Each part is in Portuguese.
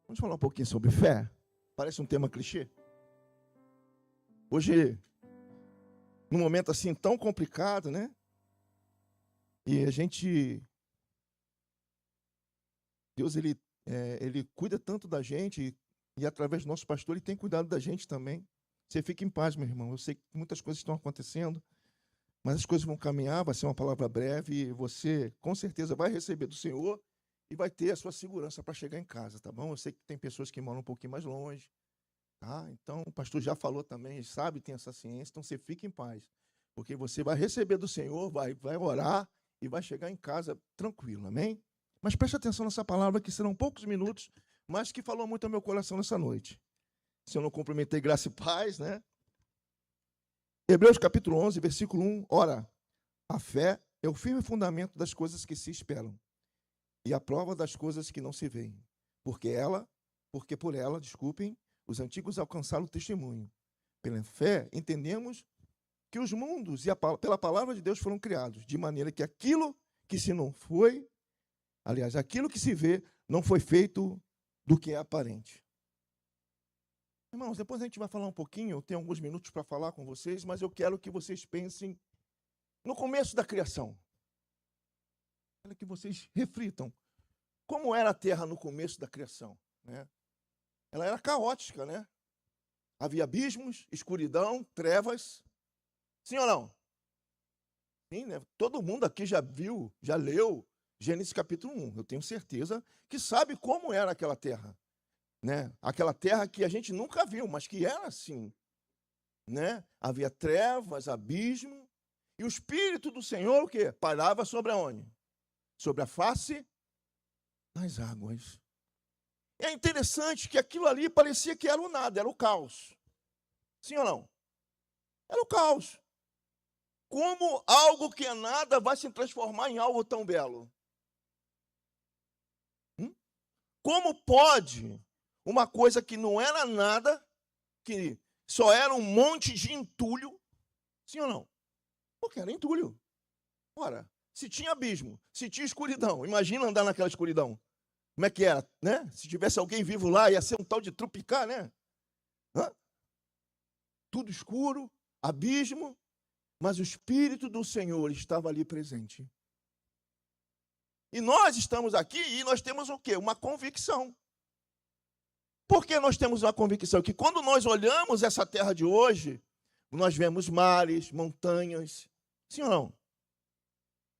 Vamos falar um pouquinho sobre fé? Parece um tema clichê. Hoje, num momento assim tão complicado, né? E Deus, ele cuida tanto da gente e através do nosso pastor, ele tem cuidado da gente também. Você fica em paz, meu irmão. Eu sei que muitas coisas estão acontecendo, mas as coisas vão caminhar, vai ser uma palavra breve e você, com certeza, vai receber do Senhor e vai ter a sua segurança para chegar em casa, tá bom? Eu sei que tem pessoas que moram um pouquinho mais longe, tá? Então, o pastor já falou também, sabe, tem essa ciência, então você fica em paz, porque você vai receber do Senhor, vai orar e vai chegar em casa tranquilo, amém? Mas preste atenção nessa palavra, que serão poucos minutos, mas que falou muito ao meu coração nessa noite. Se eu não cumprimentei, graça e paz, né? Hebreus capítulo 11, versículo 1. Ora, a fé é o firme fundamento das coisas que se esperam e a prova das coisas que não se veem. Porque por ela, os antigos alcançaram o testemunho. Pela fé, entendemos que os mundos pela palavra de Deus foram criados, de maneira que aquilo que aquilo que se vê não foi feito do que é aparente. Irmãos, depois a gente vai falar um pouquinho, eu tenho alguns minutos para falar com vocês, mas eu quero que vocês pensem no começo da criação. Quero que vocês reflitam. Como era a terra no começo da criação? Né? Ela era caótica, né? Havia abismos, escuridão, trevas. Sim ou não? Sim, né? Todo mundo aqui já viu, já leu Gênesis capítulo 1. Eu tenho certeza que sabe como era aquela terra. Né? Aquela terra que a gente nunca viu, mas que era assim. Né? Havia trevas, abismo. E o Espírito do Senhor, o quê? Parava sobre aonde? Sobre a face das águas. É interessante que aquilo ali parecia que era o nada, era o caos. Sim ou não? Era o caos. Como algo que é nada vai se transformar em algo tão belo? Como pode uma coisa que não era nada, que só era um monte de entulho, sim ou não? Porque era entulho. Ora, se tinha abismo, se tinha escuridão, imagina andar naquela escuridão. Como é que era, né? Se tivesse alguém vivo lá, ia ser um tal de trupicar, né? Hã? Tudo escuro, abismo, mas o Espírito do Senhor estava ali presente. E nós estamos aqui e nós temos o quê? Uma convicção. Por que nós temos uma convicção? Que quando nós olhamos essa terra de hoje, nós vemos mares, montanhas, sim ou não?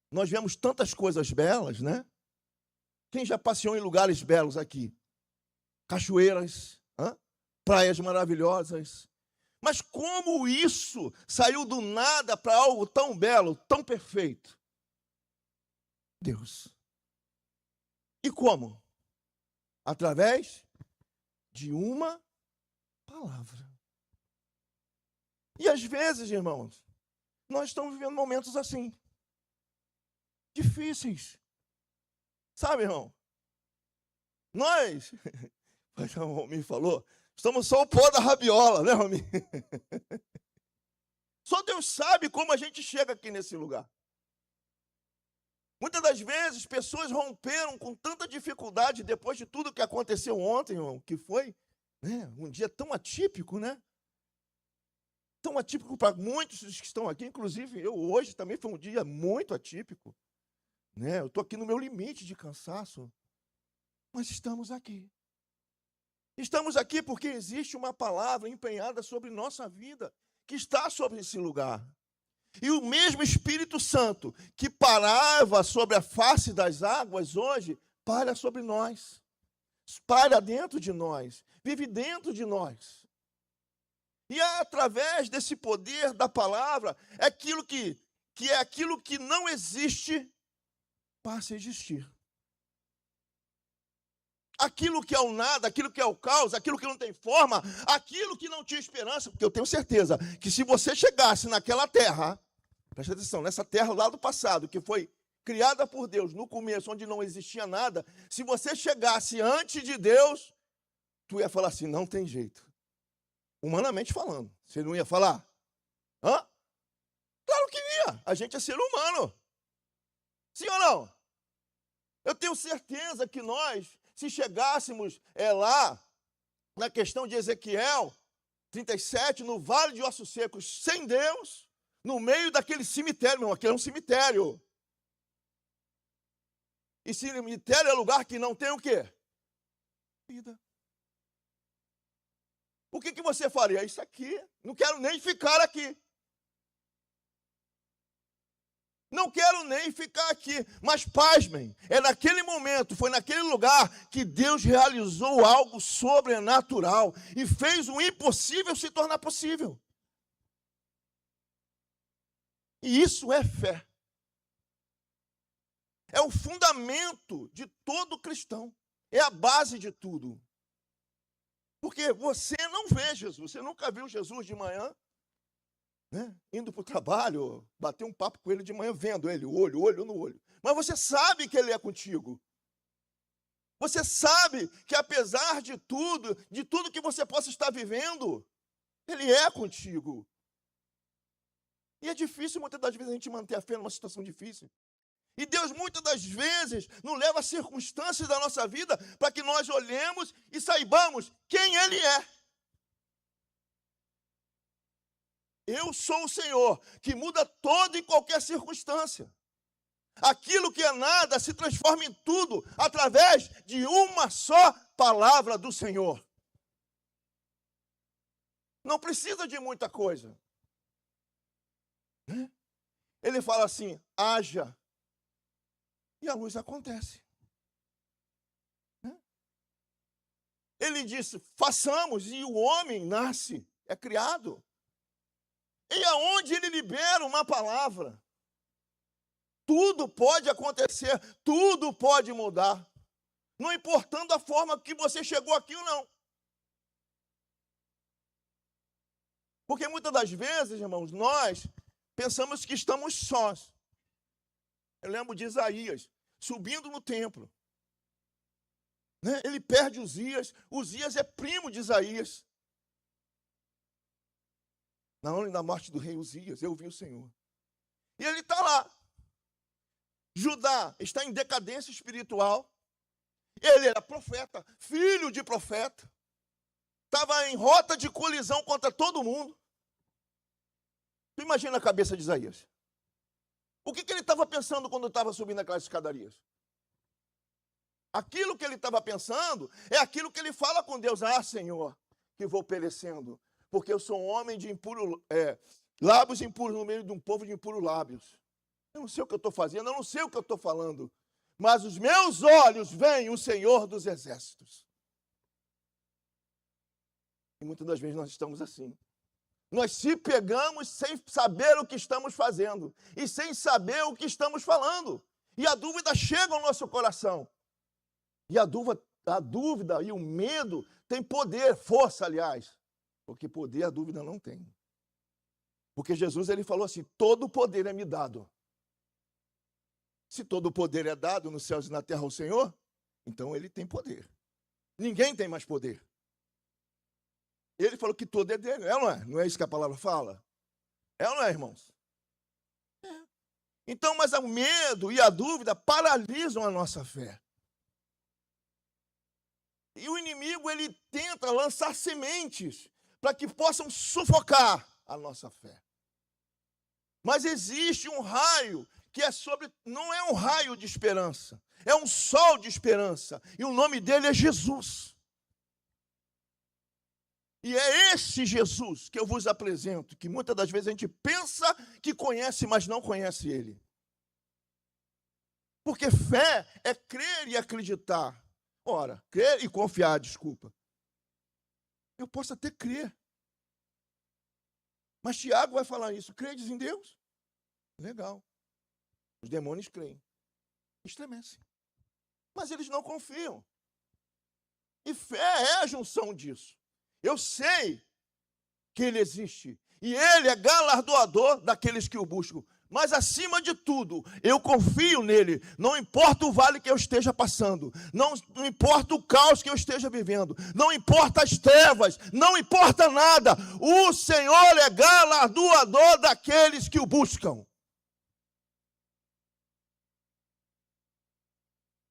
Nós vemos tantas coisas belas, né? Quem já passeou em lugares belos aqui? Cachoeiras, praias maravilhosas. Mas como isso saiu do nada para algo tão belo, tão perfeito? Deus. E como? Através de uma palavra. E às vezes, irmãos, nós estamos vivendo momentos assim, difíceis. Sabe, irmão? Nós, o Rominho falou, estamos só o pó da rabiola, né, Rominho? Só Deus sabe como a gente chega aqui nesse lugar. Muitas das vezes, pessoas romperam com tanta dificuldade depois de tudo que aconteceu ontem, irmão, que foi, né, um dia tão atípico, né? Tão atípico para muitos que estão aqui, inclusive eu hoje também foi um dia muito atípico. Né? Eu estou aqui no meu limite de cansaço, mas estamos aqui. Estamos aqui porque existe uma palavra empenhada sobre nossa vida, que está sobre esse lugar. E o mesmo Espírito Santo que parava sobre a face das águas hoje, para sobre nós. Para dentro de nós, vive dentro de nós. E através desse poder da palavra, é aquilo que é aquilo que não existe, passa a existir. Aquilo que é o nada, aquilo que é o caos, aquilo que não tem forma, aquilo que não tinha esperança, porque eu tenho certeza que se você chegasse naquela terra, presta atenção, nessa terra lá do passado, que foi criada por Deus no começo, onde não existia nada, se você chegasse antes de Deus, tu ia falar assim, não tem jeito. Humanamente falando, você não ia falar? Hã? Claro que ia, a gente é ser humano. Sim ou não? Eu tenho certeza que nós, se chegássemos lá, na questão de Ezequiel 37, no vale de ossos secos, sem Deus, no meio daquele cemitério, meu, aquele é um cemitério. E cemitério é lugar que não tem o quê? Vida. O que você faria? Isso aqui, não quero nem ficar aqui. Não quero nem ficar aqui. Mas, pasmem, é naquele momento, foi naquele lugar que Deus realizou algo sobrenatural e fez o impossível se tornar possível. E isso é fé. É o fundamento de todo cristão. É a base de tudo. Porque você não vê Jesus, você nunca viu Jesus de manhã, né? Indo para o trabalho, bater um papo com ele de manhã, vendo ele, olho no olho. Mas você sabe que ele é contigo. Você sabe que apesar de tudo que você possa estar vivendo, ele é contigo. E é difícil, muitas das vezes, a gente manter a fé numa situação difícil. E Deus, muitas das vezes, nos leva a circunstâncias da nossa vida para que nós olhemos e saibamos quem Ele é. Eu sou o Senhor, que muda toda e qualquer circunstância. Aquilo que é nada se transforma em tudo através de uma só palavra do Senhor. Não precisa de muita coisa. Ele fala assim, haja. E a luz acontece. Ele disse, façamos, e o homem nasce, é criado. E aonde ele libera uma palavra, tudo pode acontecer, tudo pode mudar. Não importando a forma que você chegou aqui ou não. Porque muitas das vezes, irmãos, nós pensamos que estamos sós. Eu lembro de Isaías, subindo no templo. Né? Ele perde Uzias é primo de Isaías. Na hora da morte do rei Uzias, eu vi o Senhor. E ele está lá. Judá está em decadência espiritual. Ele era profeta, filho de profeta. Estava em rota de colisão contra todo mundo. Tu imagina a cabeça de Isaías. O que ele estava pensando quando estava subindo aquelas escadarias? Aquilo que ele estava pensando é aquilo que ele fala com Deus. Ah, Senhor, que vou perecendo, porque eu sou um homem de lábios impuros no meio de um povo de impuros lábios. Eu não sei o que eu estou fazendo, eu não sei o que eu estou falando, mas os meus olhos veem o Senhor dos exércitos. E muitas das vezes nós estamos assim. Nós se pegamos sem saber o que estamos fazendo e sem saber o que estamos falando. E a dúvida chega ao nosso coração. E a dúvida e o medo tem poder, força, aliás. Porque poder a dúvida não tem. Porque Jesus ele falou assim, todo poder é me dado. Se todo o poder é dado nos céus e na terra ao Senhor, então ele tem poder. Ninguém tem mais poder. Ele falou que todo é dele, é ou não é? Não é isso que a palavra fala? É ou não é, irmãos? É. Então, mas o medo e a dúvida paralisam a nossa fé. E o inimigo, ele tenta lançar sementes para que possam sufocar a nossa fé. Mas existe um raio que não é um raio de esperança, é um sol de esperança, e o nome dele é Jesus. E é esse Jesus que eu vos apresento, que muitas das vezes a gente pensa que conhece, mas não conhece ele. Porque fé é crer e acreditar. Ora, crer e confiar, desculpa. Eu posso até crer. Mas Tiago vai falar isso. Credes em Deus? Legal. Os demônios creem. Estremecem. Mas eles não confiam. E fé é a junção disso. Eu sei que ele existe. E ele é galardoador daqueles que o buscam. Mas, acima de tudo, eu confio nele. Não importa o vale que eu esteja passando. Não importa o caos que eu esteja vivendo. Não importa as trevas. Não importa nada. O Senhor é galardoador daqueles que o buscam.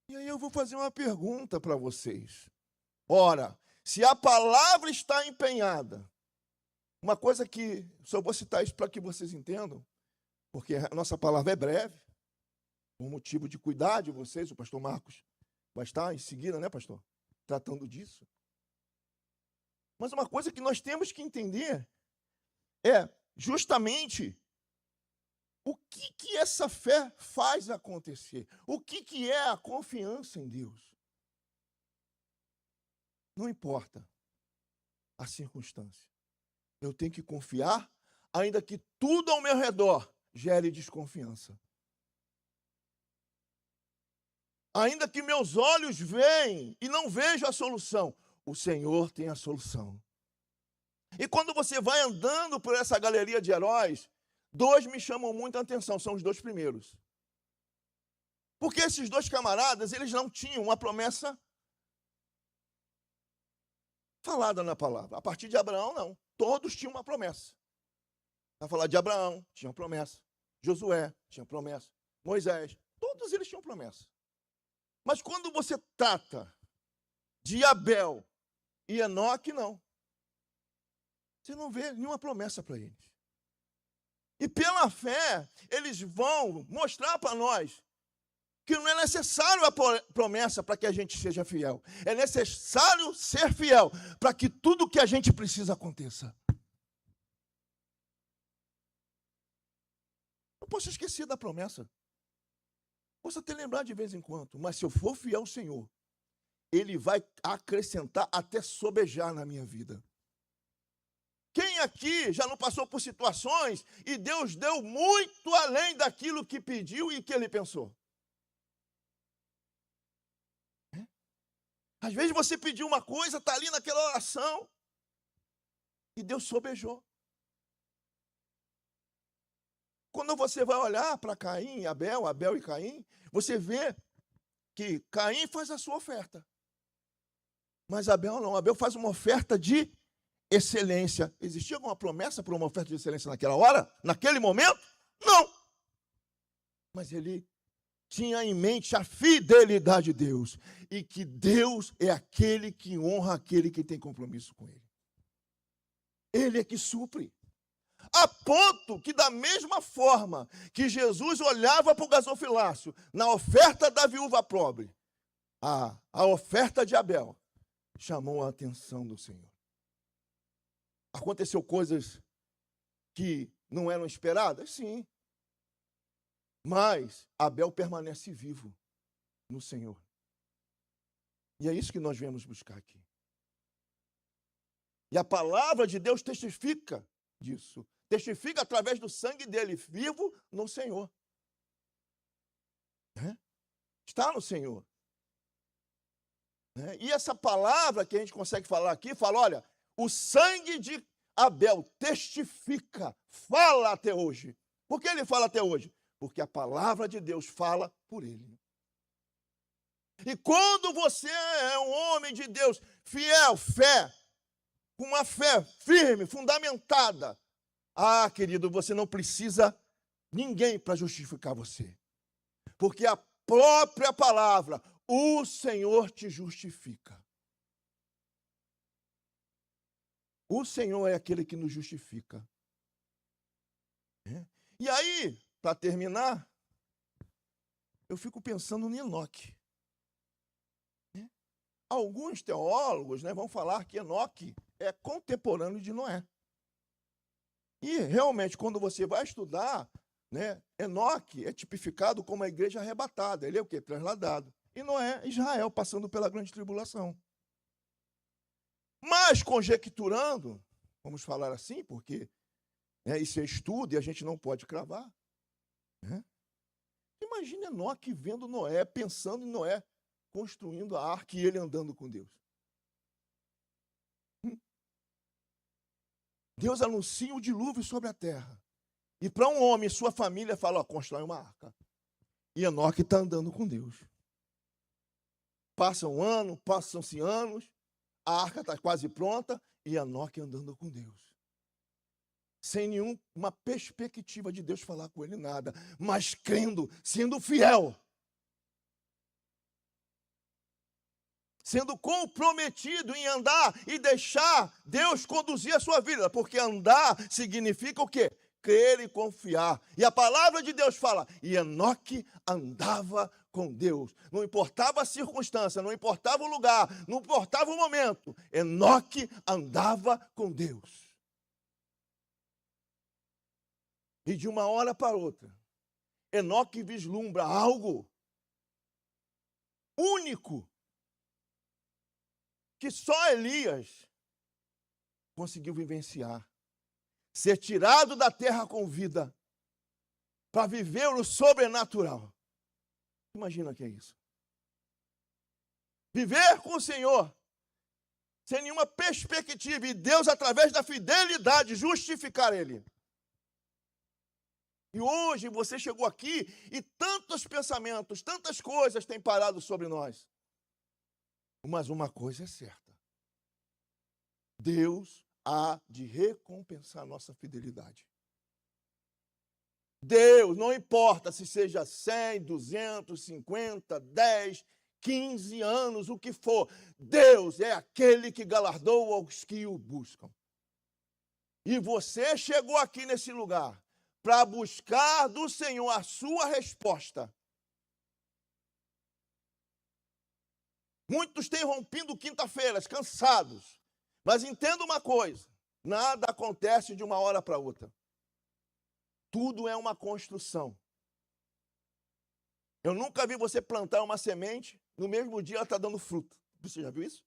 E aí eu vou fazer uma pergunta para vocês. Ora, se a palavra está empenhada, uma coisa que, só vou citar isso para que vocês entendam, porque a nossa palavra é breve, por motivo de cuidar de vocês, o pastor Marcos vai estar em seguida, né, pastor? Tratando disso. Mas uma coisa que nós temos que entender é justamente o que essa fé faz acontecer. O que é a confiança em Deus. Não importa a circunstância. Eu tenho que confiar, ainda que tudo ao meu redor gere desconfiança. Ainda que meus olhos veem e não vejam a solução, o Senhor tem a solução. E quando você vai andando por essa galeria de heróis, dois me chamam muita atenção, são os dois primeiros. Porque esses dois camaradas, eles não tinham uma promessa falada na palavra. A partir de Abraão, não. Todos tinham uma promessa. Para falar de Abraão, tinha promessa. Josué tinha promessa. Moisés, todos eles tinham promessa. Mas quando você trata de Abel e Enoque, não. Você não vê nenhuma promessa para eles. E pela fé, eles vão mostrar para nós que não é necessário a promessa para que a gente seja fiel. É necessário ser fiel para que tudo que a gente precisa aconteça. Não posso esquecer da promessa. Posso até lembrar de vez em quando, mas se eu for fiel ao Senhor, Ele vai acrescentar até sobejar na minha vida. Quem aqui já não passou por situações e Deus deu muito além daquilo que pediu e que ele pensou? Às vezes você pediu uma coisa, está ali naquela oração, e Deus sobejou. Quando você vai olhar para Caim e Abel, Abel e Caim, você vê que Caim faz a sua oferta. Mas Abel não, Abel faz uma oferta de excelência. Existia alguma promessa para uma oferta de excelência naquela hora? Naquele momento? Não. Mas ele tinha em mente a fidelidade de Deus. E que Deus é aquele que honra aquele que tem compromisso com ele. Ele é que supre. A ponto que, da mesma forma que Jesus olhava para o gasofilácio, na oferta da viúva pobre, a oferta de Abel chamou a atenção do Senhor. Aconteceu coisas que não eram esperadas? Sim. Mas Abel permanece vivo no Senhor. E é isso que nós viemos buscar aqui. E a palavra de Deus testifica disso. Testifica através do sangue dele, vivo no Senhor. Está no Senhor. E essa palavra que a gente consegue falar aqui, fala, olha, o sangue de Abel testifica, fala até hoje. Por que ele fala até hoje? Porque a palavra de Deus fala por ele. E quando você é um homem de Deus, fiel, fé, com uma fé firme, fundamentada, querido, você não precisa ninguém para justificar você. Porque a própria palavra, o Senhor te justifica. O Senhor é aquele que nos justifica. E aí, para terminar, eu fico pensando em Enoque. Alguns teólogos vão falar que Enoque é contemporâneo de Noé. E realmente, quando você vai estudar, Enoque é tipificado como a igreja arrebatada. Ele é o quê? Trasladado. E Noé, Israel, passando pela grande tribulação. Mas, conjecturando, vamos falar assim, porque isso é estudo e a gente não pode cravar. Imagina Enoque vendo Noé, pensando em Noé, construindo a arca e ele andando com Deus. Deus anuncia o dilúvio sobre a terra. E para um homem e sua família fala, constrói uma arca. E Enoque está andando com Deus. Passa um ano, passam-se anos, a arca está quase pronta e Enoque andando com Deus. Sem nenhuma perspectiva de Deus falar com ele nada, mas crendo, sendo fiel. sendo comprometido em andar e deixar Deus conduzir a sua vida, porque andar significa o quê? Crer e confiar. E a palavra de Deus fala, e Enoque andava com Deus. Não importava a circunstância, não importava o lugar, não importava o momento. Enoque andava com Deus. E de uma hora para outra, Enoque vislumbra algo único que só Elias conseguiu vivenciar. Ser tirado da terra com vida para viver o sobrenatural. Imagina o que é isso. Viver com o Senhor sem nenhuma perspectiva e Deus, através da fidelidade, justificar Ele. E hoje você chegou aqui e tantos pensamentos, tantas coisas têm parado sobre nós. Mas uma coisa é certa. Deus há de recompensar a nossa fidelidade. Deus, não importa se seja 100, 250, 10, 15 anos, o que for. Deus é aquele que galardoa aos que o buscam. E você chegou aqui nesse lugar para buscar do Senhor a sua resposta. Muitos têm rompido quinta-feiras, cansados. Mas entenda uma coisa, nada acontece de uma hora para outra. Tudo é uma construção. Eu nunca vi você plantar uma semente, no mesmo dia ela está dando fruto. Você já viu isso?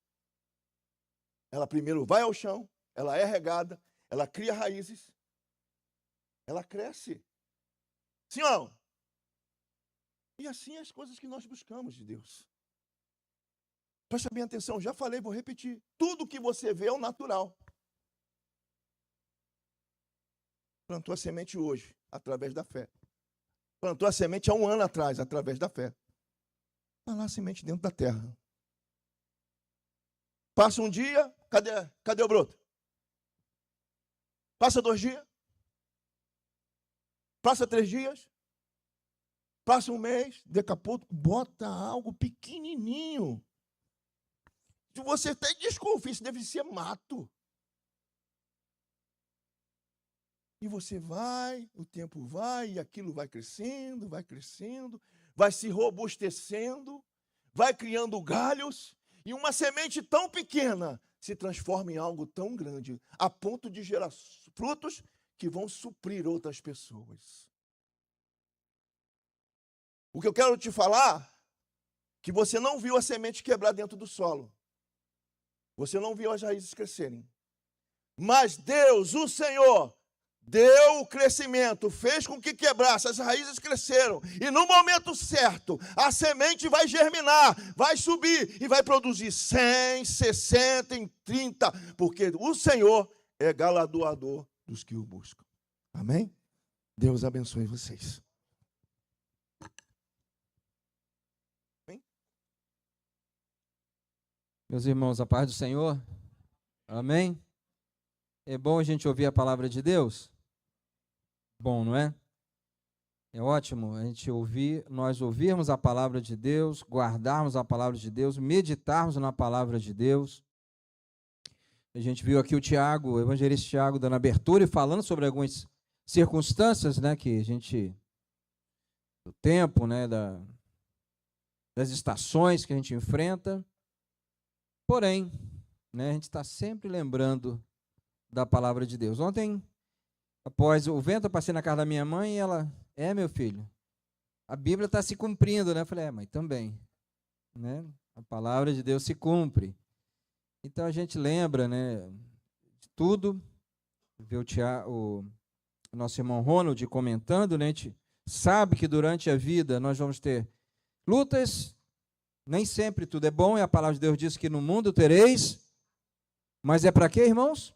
Ela primeiro vai ao chão, ela é regada, ela cria raízes, ela cresce. Sim ou não? E assim as coisas que nós buscamos de Deus. Presta bem atenção, já falei, vou repetir. Tudo que você vê é o natural. Plantou a semente hoje, através da fé. Plantou a semente há 1 ano atrás, através da fé. Está lá a semente dentro da terra. Passa um dia, cadê o broto? Passa 2 dias. Passa 3 dias. Passa 1 mês, daqui a pouco bota algo pequenininho. Se você até desconfia, isso deve ser mato. E você vai, o tempo vai, e aquilo vai crescendo, vai se robustecendo, vai criando galhos, e uma semente tão pequena se transforma em algo tão grande, a ponto de gerar frutos que vão suprir outras pessoas. O que eu quero te falar, que você não viu a semente quebrar dentro do solo. Você não viu as raízes crescerem. Mas Deus, o Senhor, deu o crescimento, fez com que quebrasse, as raízes cresceram. E no momento certo, a semente vai germinar, vai subir e vai produzir 100, 60, 30. Porque o Senhor é galardoador dos que o buscam. Amém? Deus abençoe vocês. Meus irmãos, a paz do Senhor, amém? É bom a gente ouvir a palavra de Deus? Bom, não é? É ótimo a gente nós ouvirmos a palavra de Deus, guardarmos a palavra de Deus, meditarmos na palavra de Deus. A gente viu aqui o Tiago, o evangelista Tiago, dando abertura e falando sobre algumas circunstâncias, né, que a gente, do tempo, né, das estações que a gente enfrenta. Porém, né, a gente está sempre lembrando da palavra de Deus. Ontem, após o vento, eu passei na casa da minha mãe e ela, meu filho, a Bíblia está se cumprindo, né? Eu falei, mãe, também, né? A palavra de Deus se cumpre. Então a gente lembra, né, de tudo. Vê o nosso irmão Ronald comentando, né? A gente sabe que durante a vida nós vamos ter lutas. Nem sempre tudo é bom, e a palavra de Deus diz que no mundo tereis, mas é para quê, irmãos?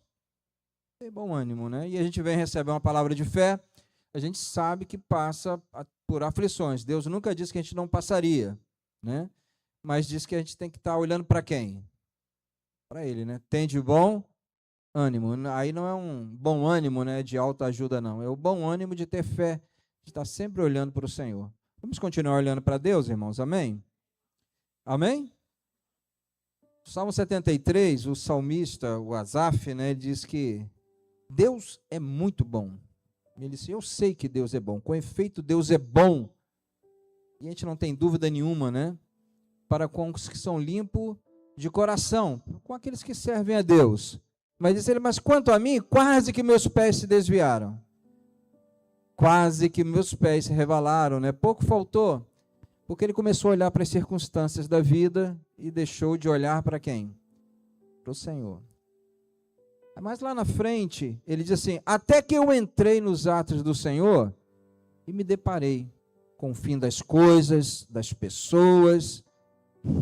Ter bom ânimo, né? E a gente vem receber uma palavra de fé, a gente sabe que passa por aflições. Deus nunca disse que a gente não passaria, né? Mas diz que a gente tem que estar olhando para quem? Para Ele, né? Tem de bom ânimo. Aí não é um bom ânimo, né, de autoajuda, não. É o bom ânimo de ter fé, de estar sempre olhando para o Senhor. Vamos continuar olhando para Deus, irmãos, amém? Amém? Salmo 73, o salmista, o Asaf, né, ele diz que Deus é muito bom. Ele disse, eu sei que Deus é bom. Com efeito, Deus é bom. E a gente não tem dúvida nenhuma, né? Para com os que são limpos de coração, com aqueles que servem a Deus. Mas diz ele, mas quanto a mim, quase que meus pés se desviaram. Quase que meus pés se rebalaram, né? Pouco faltou. Porque ele começou a olhar para as circunstâncias da vida e deixou de olhar para quem? Para o Senhor. Mas lá na frente, ele diz assim, até que eu entrei nos atos do Senhor e me deparei com o fim das coisas, das pessoas.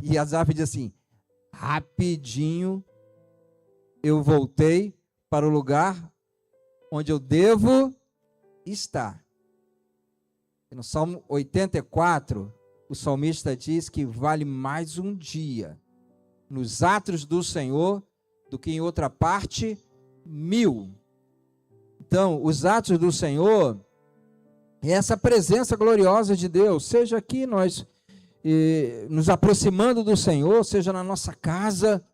E Asaf diz assim, rapidinho eu voltei para o lugar onde eu devo estar. E no Salmo 84, o salmista diz que vale mais um dia nos atos do Senhor do que em outra parte 1000. Então, os atos do Senhor é essa presença gloriosa de Deus, seja aqui nós nos aproximando do Senhor, seja na nossa casa,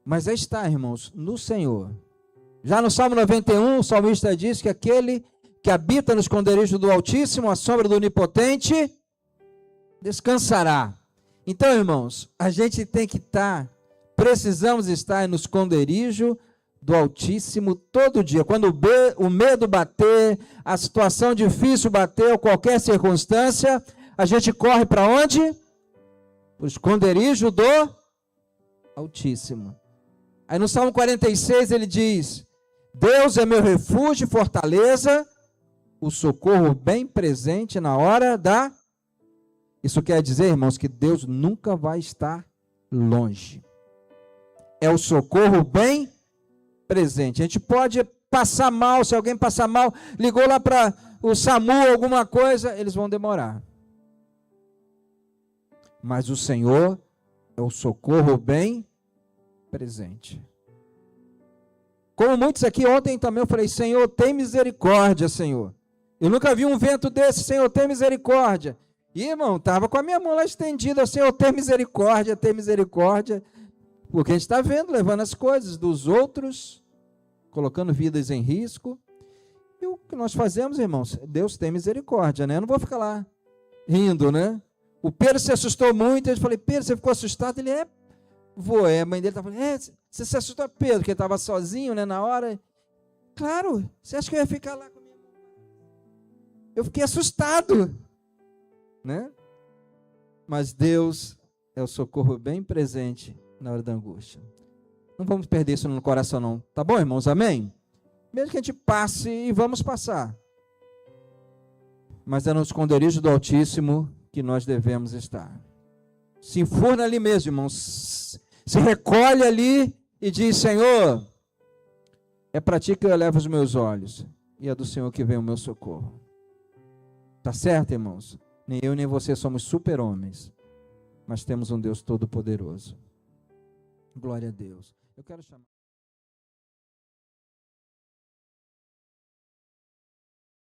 mas aí está, irmãos, no Senhor. Já no Salmo 91, o salmista diz que aquele que habita no esconderijo do Altíssimo, à sombra do Onipotente, descansará. Então, irmãos, a gente tem que precisamos estar no esconderijo do Altíssimo todo dia. Quando o medo bater, a situação difícil bater, ou qualquer circunstância, a gente corre para onde? O esconderijo do Altíssimo. Aí no Salmo 46 ele diz, Deus é meu refúgio e fortaleza, o socorro bem presente na hora da... Isso quer dizer, irmãos, que Deus nunca vai estar longe. É o socorro bem presente. A gente pode passar mal, se alguém passar mal, ligou lá para o SAMU, alguma coisa, eles vão demorar. Mas o Senhor é o socorro bem presente. Como muitos aqui, ontem também eu falei, Senhor, tem misericórdia, Senhor. Eu nunca vi um vento desse, Senhor, tem misericórdia. E, irmão, estava com a minha mão lá estendida, Senhor, tem misericórdia, porque a gente está vendo, levando as coisas dos outros, colocando vidas em risco. E o que nós fazemos, irmãos? Deus tem misericórdia, né? Eu não vou ficar lá rindo, né? O Pedro se assustou muito, eu falei, Pedro, você ficou assustado? Ele, vou, a mãe dele estava falando, você se assustou, Pedro, porque ele estava sozinho, né, na hora. Claro, você acha que eu ia ficar lá comigo? Eu fiquei assustado, né? Mas Deus é o socorro bem presente na hora da angústia. Não vamos perder isso no coração não, tá bom, irmãos? Amém? Mesmo que a gente passe e vamos passar, mas é no esconderijo do Altíssimo que nós devemos estar. Se enfurna ali mesmo, irmãos, se recolhe ali e diz, Senhor, é para ti que eu levo os meus olhos, e é do Senhor que vem o meu socorro. Tá certo, irmãos? Nem eu nem você somos super-homens, mas temos um Deus todo-poderoso. Glória a Deus. Eu quero chamar...